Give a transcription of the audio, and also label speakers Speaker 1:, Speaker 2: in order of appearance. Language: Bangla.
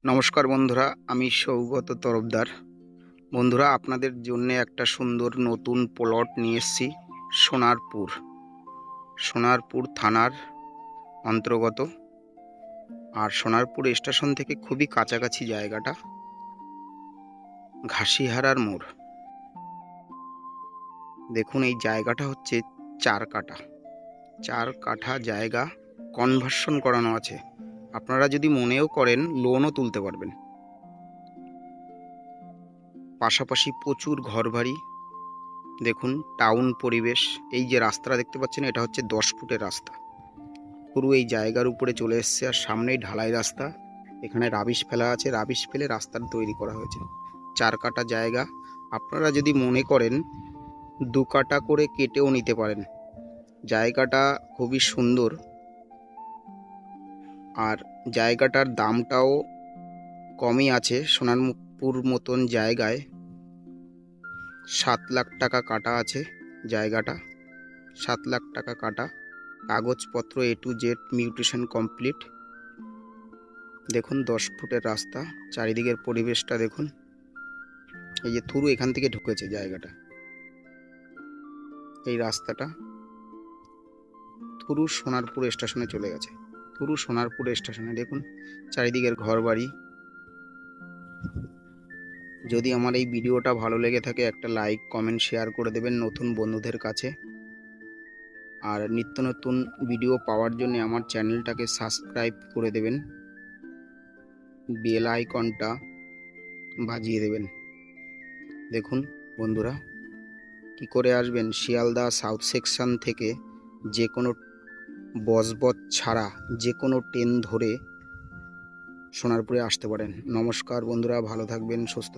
Speaker 1: নমস্কার বন্ধুরা, আমি সৌগত তরফদার। বন্ধুরা, আপনাদের জন্য একটা সুন্দর নতুন প্লট নিয়ে এসেছি। সোনারপুর থানার অন্তর্গত, আর সোনারপুর স্টেশন থেকে খুবই কাছাকাছি জায়গাটা, ঘাসিহারার মোড়। দেখুন, এই জায়গাটা হচ্ছে 4 কাঠা। 4 কাঠা জায়গা কনভার্সন করানো আছে। আপনারা যদি মনেও করেন, লোনও তুলতে পারবেন। পাশাপাশি প্রচুর ঘরবাড়ি। দেখুন, টাউন পরিবেশ। এই যে রাস্তাটা দেখতে পাচ্ছেন, এটা হচ্ছে 10 ফুটের রাস্তা। পুরো এই জায়গার উপরে চলে এসছে, আর সামনেই ঢালাই রাস্তা। এখানে রাবিশ ফেলা আছে, রাবিশ ফেলে রাস্তার তৈরি করা হয়েছে। 4 কাঠা জায়গা। আপনারা যদি মনে করেন 2 কাঠা করে কেটেও নিতে পারেন। জায়গাটা খুবই সুন্দর, আর জায়গাটার দামটাও কমই আছে। সোনারপুর মতন জায়গায় 7 লাখ টাকা কাটা আছে জায়গাটা। 7 লাখ টাকা কাটা, কাগজপত্র A to Z mutation complete. দেখুন, 10 ফুটের রাস্তা, চারিদিকের পরিবেশটা দেখুন। এই যে থ্রু এখান থেকে ঢুকেছে জায়গাটা, এই রাস্তাটা থ্রু সোনারপুর স্টেশনে চলে গেছে। থ্রু সোনারপুর স্টেশনে দেখুন চারিদিকের ঘরবাড়ি। যদি আমার এই ভিডিওটা ভালো লেগে থাকে, একটা লাইক, কমেন্ট, শেয়ার করে দেবেন নতুন বন্ধুদের কাছে। আর নিত্য নতুন ভিডিও পাওয়ার জন্য আমার চ্যানেলটাকে সাবস্ক্রাইব করে দেবেন, বেল আইকনটা বাজিয়ে দেবেন। দেখুন বন্ধুরা, কি করে আসবেন, শিয়ালদা সাউথ সেকশন থেকে যে কোনো বসবত ছাড়া যে কোনো ট্রেন ধরে সোনারপুরে আসতে পারেন। নমস্কার বন্ধুরা, ভালো থাকবেন, সুস্থ।